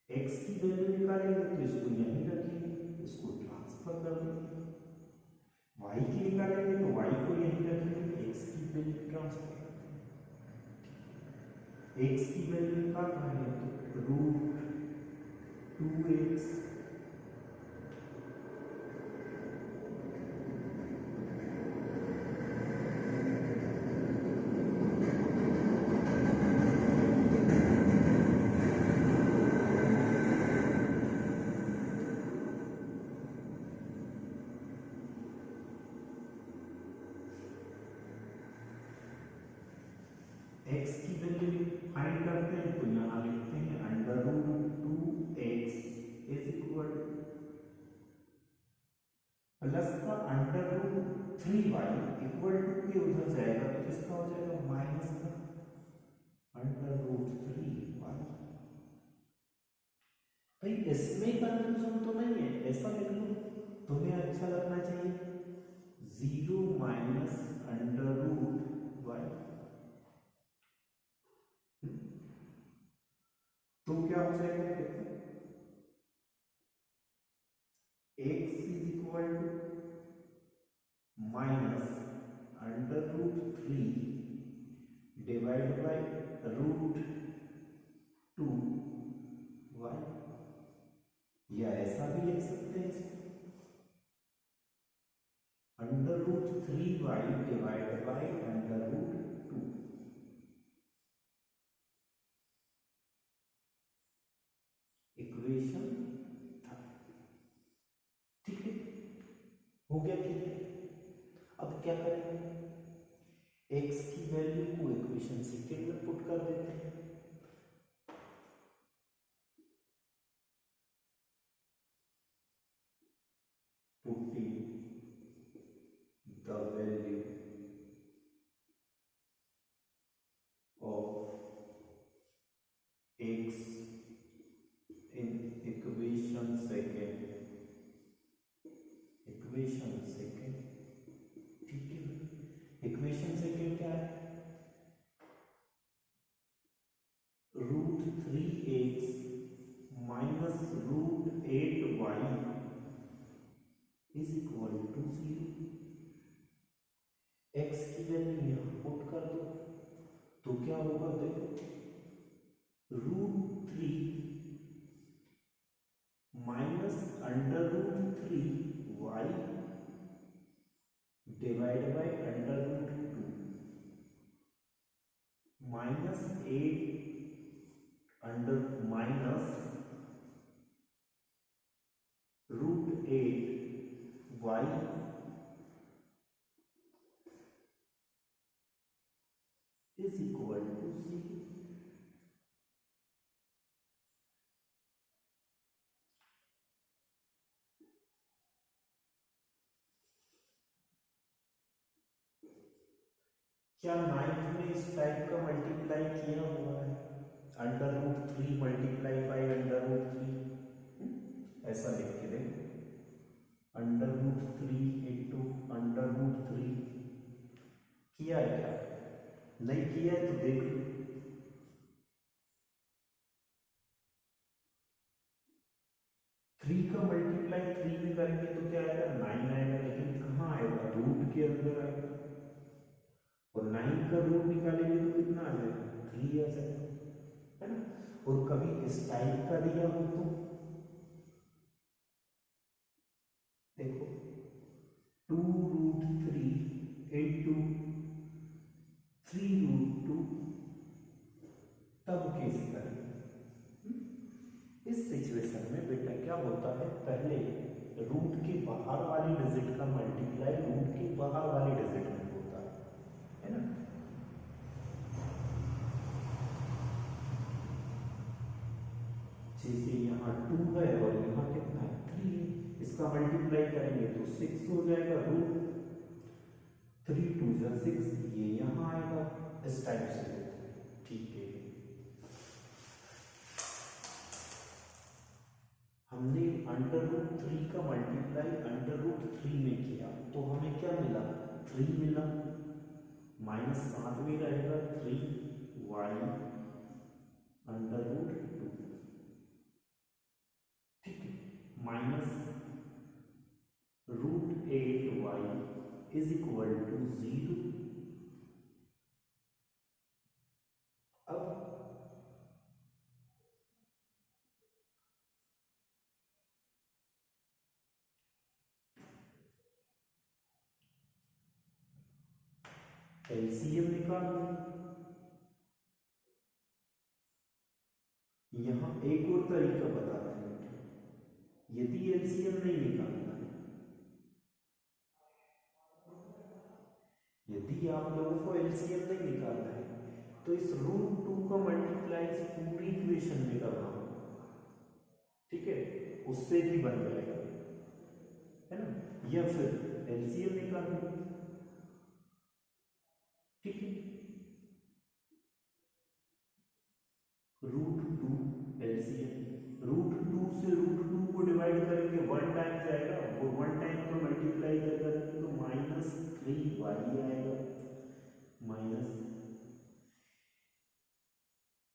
x की वैल्यू निकालेंगे तो इसको यहीं रखेंगे, इसको ट्रांसफर कर देंगे। y की निकालेंगे तो y को यहीं रखेंगे, x की वैल्यू ट्रांसफर कर देंगे। x की वैल्यू निकालना है तो रूट 2x x की वैल्यू फाइंड करते हैं तो यहाँ लिखते हैं under root 2x is equal plus का under root 3y equal to के उधर जाएगा तो किसका हो जाएगा, माइनस का अंडर रूट 3y। भाई इसमें कंफ्यूजन तो नहीं है, ऐसा लिख लो, तुम्हें अच्छा लगना चाहिए। 0 माइनस अंडर रूट y, तो क्या हो जाएगा, देखो x is equal to minus under root 3 divide by root 2y, या ऐसा भी लिख सकते हैं इसको, under root 3y divide by under root 2। Equation था, ठीक है, हो गया क्लियर। अब क्या करेंगे, x की वैल्यू को इक्वेशन सेकेंड में पुट कर देते हैं। Putting the value of x in equation second, ठीक है। इक्वेशन सेकेंड क्या है, root 3x minus root 8y is equal to 0। x की वैल्यू यहां पुट कर दो तो क्या होगा, देखो root 3 minus under root 3y divide by under root 2 minus 8 under minus root 8y is equal to 0। क्या नाइन्थ में इस टाइप का मल्टीप्लाई किया हुआ है, under root 3 multiply by under root 3, ऐसा लिख के देखो, under root 3 into under root 3 किया है क्या, नहीं किया है तो देख लो। थ्री का मल्टीप्लाई 3 में करेंगे तो क्या आएगा, 9 आएगा, लेकिन कहाँ आएगा, रूट के अंदर आएगा, और 9 का रूट निकालेंगे तो कितना आ जाएगा, 3 आ जाएगा, है ना। और कभी इस टाइप का दिया हो तो देखो 2 रूट 3 इंटू 3 रूट 2, तब कैसे करेंगे। इस सिचुएशन में बेटा क्या होता है, पहले रूट के बाहर वाली डिजिट का मल्टीप्लाई रूट के बाहर वाले डिजिट में होता है ना। जैसे यहाँ 2 है और यहाँ कितना है 3 है, इसका मल्टीप्लाई करेंगे तो 6 हो जाएगा, रूट 3 2 जा 6, ये यहाँ आएगा, इस टाइप से। ठीक है, हमने √3 का मल्टीप्लाई √3 में किया तो हमें क्या मिला, 3 मिला, -7 में रहेगा 3y √2, ठीक है, -√8y इज इक्वल टू 0। अब एलसीएम निकालना। यहां एक और तरीका बताते हैं, यदि एलसीएम नहीं निकालना है, यदि आप लोगों को एलसीएम नहीं निकालना है तो इस √2 का मल्टीप्लाई इस पूरी इक्वेशन में करना, ठीक है, उससे भी बन जाएगा, है ना, या फिर एलसीएम निकालना, ठीक है, √2 एलसीएम, √2 से √2 को डिवाइड करेंगे 1 टाइम जाएगा, और 1 टाइम को मल्टीप्लाई करेंगे तो -3y आएगा,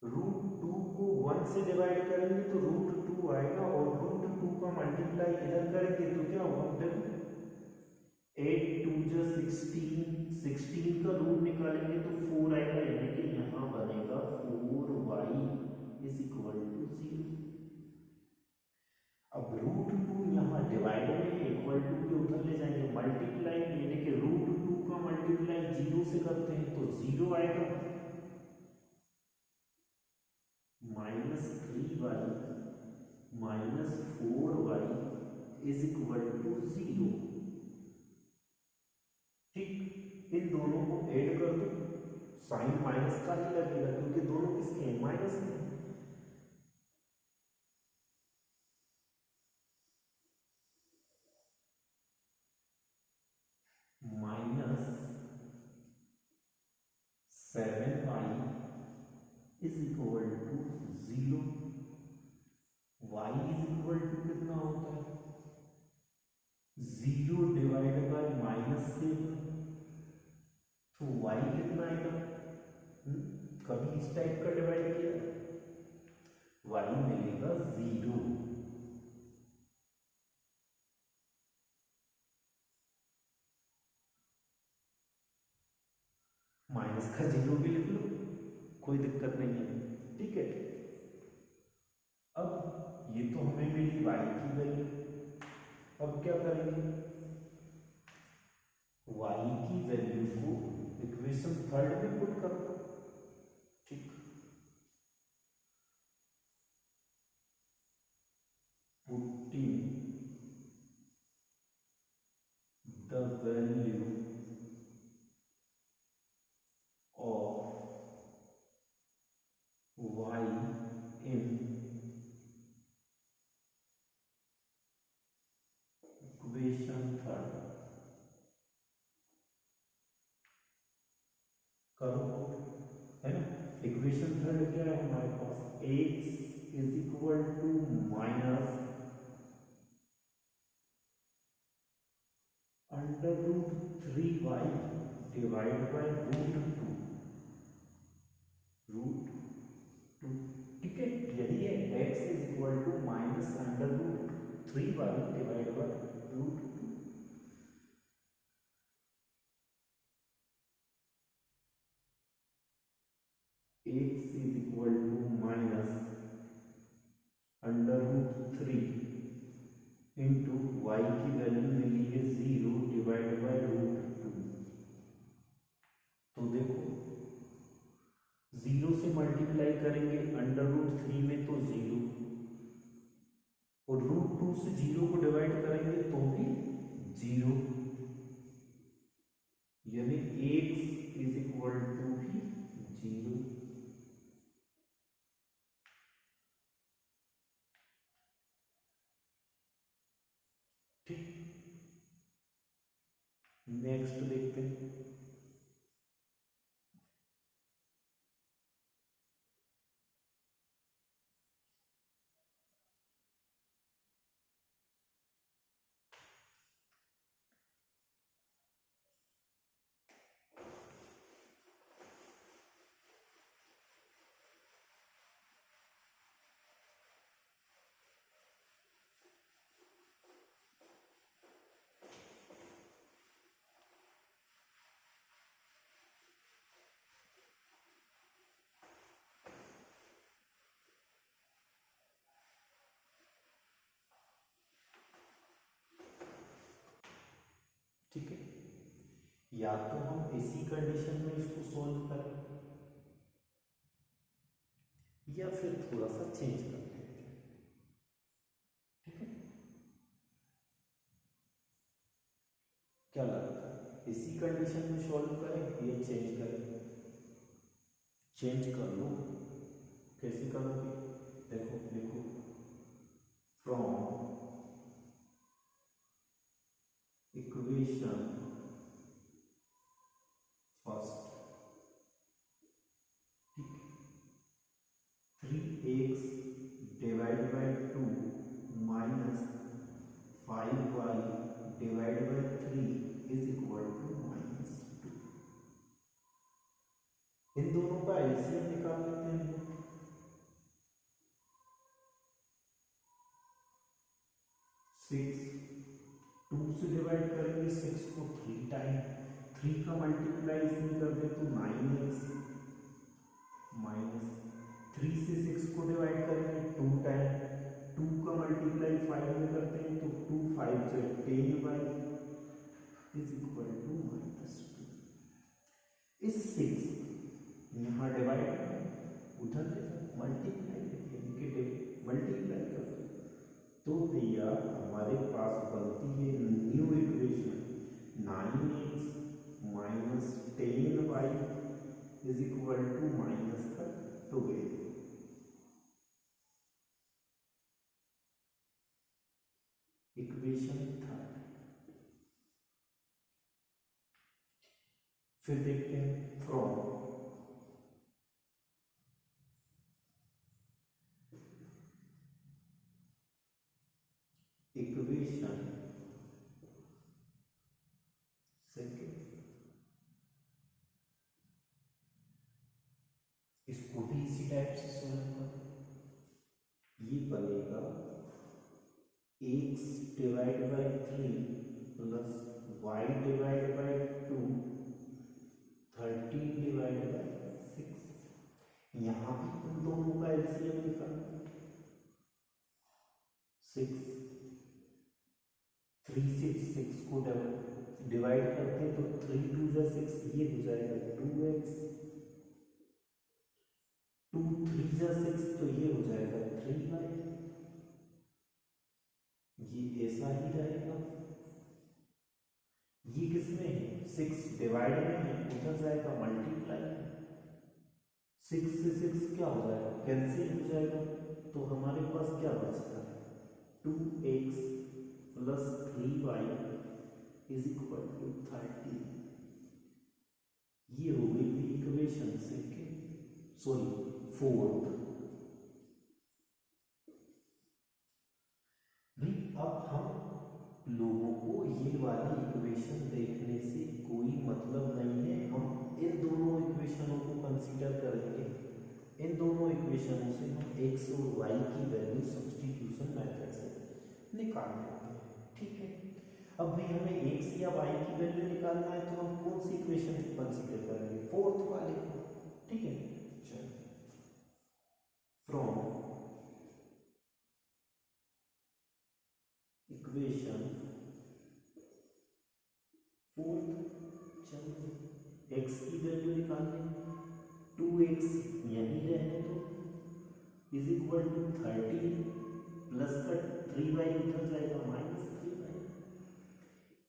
√2 को 1 से डिवाइड करेंगे तो √2 आएगा, और √2 का मल्टीप्लाई इधर करेंगे तो क्या होगा, फिर 8 2 जा 16, 16 का रूट निकालेंगे तो 4 आएगा, यानी कि यहाँ बनेगा 4y इज इक्वल टू 0। अब √2 यहाँ डिवाइड में इक्वल टू के उधर ले जाएंगे, मल्टीप्लाई यानी कि √2 का मल्टीप्लाई 0 से करते हैं तो 0 आएगा, -3y -4y is equal to 0। ठीक, इन दोनों को ऐड कर दो, साइन माइनस का ही लगेगा क्योंकि दोनों किसके हैं, माइनस के। -7y is equal to 0, y is equal to कितना होता है, 0 डिवाइड बाय -7, तो y कितना आएगा, कभी इस टाइप का डिवाइड किया, y मिलेगा 0। माइनस का 0 भी लिख लो, कोई दिक्कत नहीं है, ठीक है। अब ये तो हमें मिली y की वैल्यू, अब क्या करेंगे, y की वैल्यू को इक्वेशन 3 में पुट कर दो, ठीक, putting the value of y in equation 3 करो, है ना। इक्वेशन 3 क्या है हमारे पास, x is equal to -√3y divide by √2, ठीक है, यही है, x is equal to -√3y divide by √2। x is equal to -√3 into y की वैल्यू मिली है 0 डिवाइड बाय √2। तो देखो 0 से मल्टीप्लाई करेंगे √3 में तो 0, और √2 से 0 को डिवाइड करेंगे तो भी 0, नेक्स्ट देखते हैं। ठीक है, या तो हम इसी कंडीशन में इसको सॉल्व करें या फिर थोड़ा सा चेंज कर लेते हैं। ठीक है, क्या लगता है, इसी कंडीशन में सॉल्व करें या चेंज करें? चेंज कर लो। कैसे करोगे? देखो लिखो, फ्रॉम इक्वेशन फर्स्ट, ठीक, 3x divide by 2 minus 5y divide by 3 is equal to -2। इन दोनों का एलसीएम निकाल लेते हैं। 6 2 से डिवाइड करेंगे 6 को 3 टाइम, 3 का मल्टीप्लाई इसमें कर दे तो 9x माइनस 3 से 6 को डिवाइड करेंगे 2 टाइम, 2 का मल्टीप्लाई 5 में करते हैं तो 2 5 से 10y इज इक्वल टू -2। इस 6 यहाँ डिवाइड उधर ले जाओ, मल्टीप्लाई नेगेटिव मल्टीप्लाई कर दो, तो भैया हमारे पास बनती है new equation 9x minus 10y is equal to -12। Equation third, फिर देखते हैं फ्रॉम इक्वेशन सेकेंड, इसको भी इसी टाइप से सॉल्व करो। ये बनेगा x divide by 3 plus y divide by 2 13 divide by 6। यहाँ भी उन दोनों का एलसीएम निकालना। 6 3 से 6 को डिवाइड करते हैं तो 3 2 जा 6, ये हो जाएगा 2x, 2 3 जा 6 तो ये हो जाएगा 3y, ये ऐसा ही रहेगा। ये किसमें है? 6 डिवाइड में है, उधर जाएगा मल्टीप्लाई, 6 से 6 क्या हो जाएगा? कैंसिल हो जाएगा, तो हमारे पास क्या बचता है? 2x plus 3y is equal to 30। ये हो गई थी इक्वेशन सेकेंड, सॉरी फोर्थ। भाई अब हम लोगों को ये वाली इक्वेशन देखने से कोई मतलब नहीं है, हम इन दोनों इक्वेशनों को कंसीडर करेंगे। इन दोनों इक्वेशनों से हम x और y की वैल्यू सब्स्टिट्यूशन मेथड से निकाल लेते हैं। ठीक है, अब भी हमें x या y की वैल्यू निकालना है तो हम कौन सी इक्वेशन कंसीडर करेंगे? फोर्थ वाले को। ठीक है, चलो फ्रॉम इक्वेशन फोर्थ, चलो x की वैल्यू निकालने, 2x यहीं रहने दो इज इक्वल टू 13 प्लस का 3y उधर जाएगा -3y,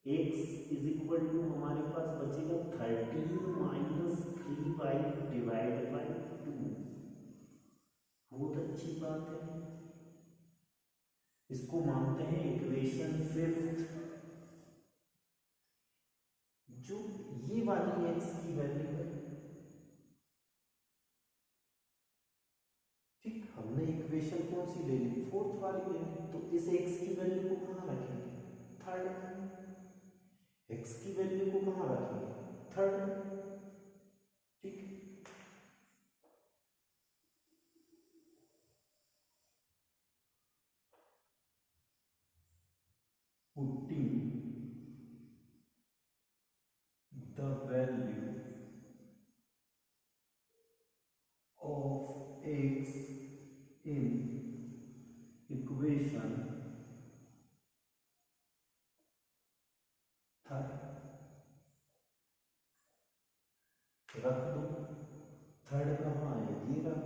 x is equal to हमारे पास बचेगा 13 माइनस 3y डिवाइड बाई 2। बहुत अच्छी बात है, इसको मानते हैं इक्वेशन फिफ्थ। वाली एक्स की वैल्यू है। ठीक, हमने इक्वेशन कौन सी ले ली, फोर्थ वाली ले ली, तो इस एक्स की वैल्यू को कहाँ रखेंगे, थर्ड। एक्स की वैल्यू को कहाँ रखेंगे, थर्ड। ठीक, putting the value of x in equation third, रख दो। थर्ड कहाँ है, ये रहा।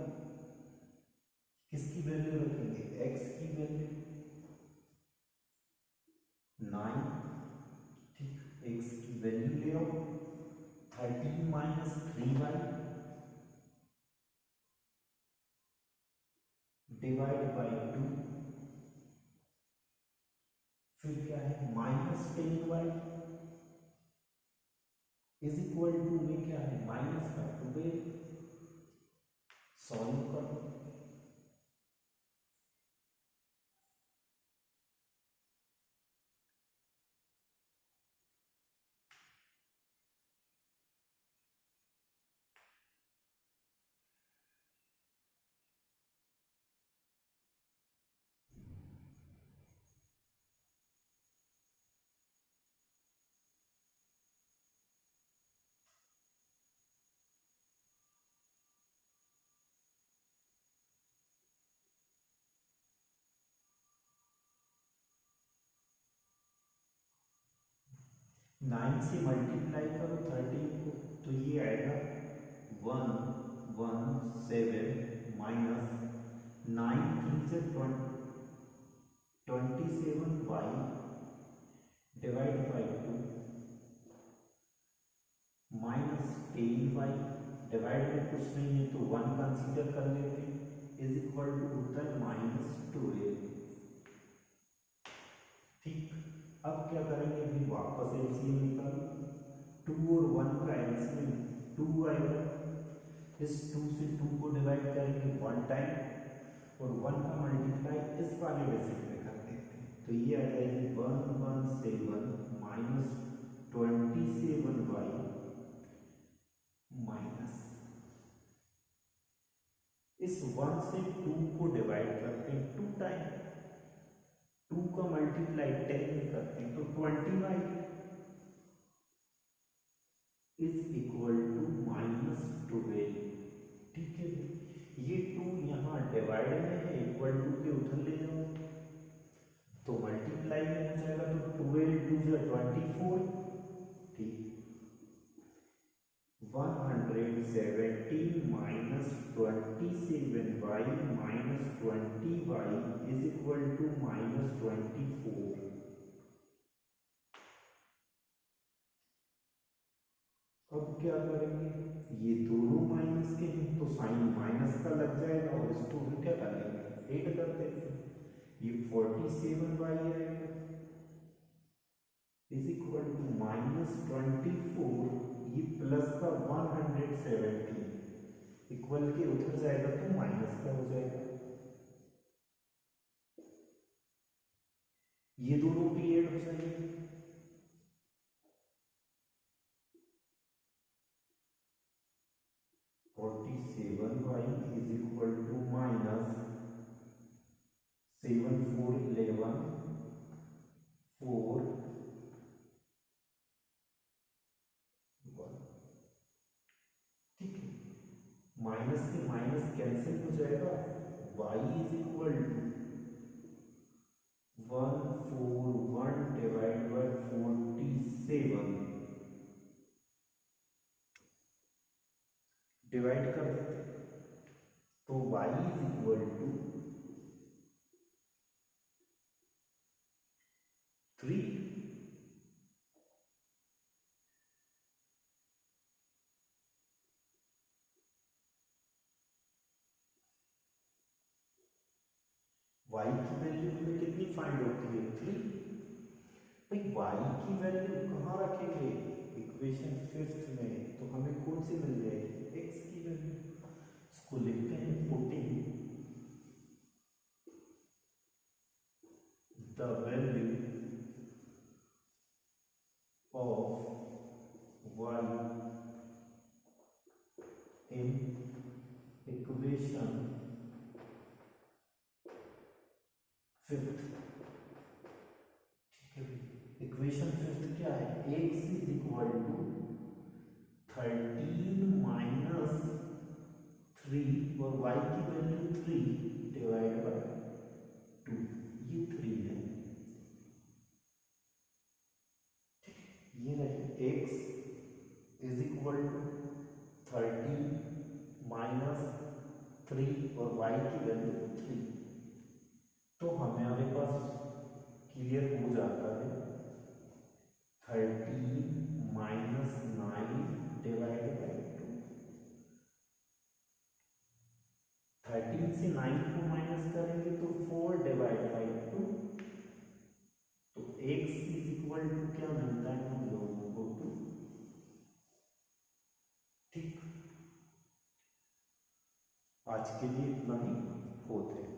किसकी वैल्यू रखेंगे, एक्स की वैल्यू 9। ठीक, एक्स की वैल्यू ले आओ, 13 माइनस 3y डिवाइड बाई 2, फिर क्या है minus 10y is equal to में क्या है माइनस का 12। सॉल्व करो, 9 से मल्टीप्लाई करो 13 को, तो ये आएगा 117 माइनस 9 3 से 27y divide by 2 minus 10y divide में कुछ नहीं है तो 1 कंसीडर कर लेते हैं, इज इक्वल टू होता है -12। ठीक, अब क्या करेंगे, अभी वापस एलसीएम निकालो, 2 और 1 का एलसीएम 2 आएगा, इस 2 से 2 को डिवाइड करेंगे 1 टाइम और 1 का मल्टीप्लाई इस वाले डिजिट में कर देते हैं, तो ये आ जाएगी 117 माइनस 27y माइनस इस 1 से 2 को डिवाइड करते हैं 2 टाइम, 2 का मल्टीप्लाई 10 में करते हैं तो 20y इज इक्वल टू -12। ठीक है, ये 2 यहाँ डिवाइड में है, इक्वल टू के उधर ले जाओ तो मल्टीप्लाई में हो जाएगा, तो 12 2 जा 24। ठीक, 117 minus 27y minus 20y is equal to -24। अब क्या करेंगे, ये दोनों माइनस के हैं तो साइन माइनस का लग जाएगा और इसको भी क्या कर लेंगे, ऐड कर देते हैं, ये 47y आएगा इज इक्वल टू -24, ये प्लस का 117 इक्वल के उधर जाएगा तो माइनस का हो जाएगा, ये दोनों भी ऐड हो जाएंगे। y is equal to minus 7 4 11 4 1। ठीक है, माइनस से माइनस कैंसिल हो जाएगा, y is equal to 141 divide by 47 divide कर देते हैं तो y is equal to 3। y की वैल्यू हमें कितनी फाइंड होती है, 3। भाई y की वैल्यू कहाँ रखेंगे, इक्वेशन फिफ्थ में, तो हमें कौन सी मिल जाएगी, x की वैल्यू। इसको लिखते हैं putting the value of y in equation fifth. ठीक है, इक्वेशन फिफ्थ क्या है, x is equal to 13 minus 3 और y की वैल्यू 3 डिवाइड बाय 2, ये 3 है। ये रही x is equal to 13 minus 3 और y की वैल्यू 3। तो हमारे पास क्लियर हो जाता है 13 माइनस 9 डिवाइड बाई 2। 13 से 9 को माइनस करेंगे तो 4 डिवाइड बाई 2। तो x इज इक्वल टू क्या मिलता है हम लोगों को, 2। ठीक, आज के लिए इतना ही होते हैं।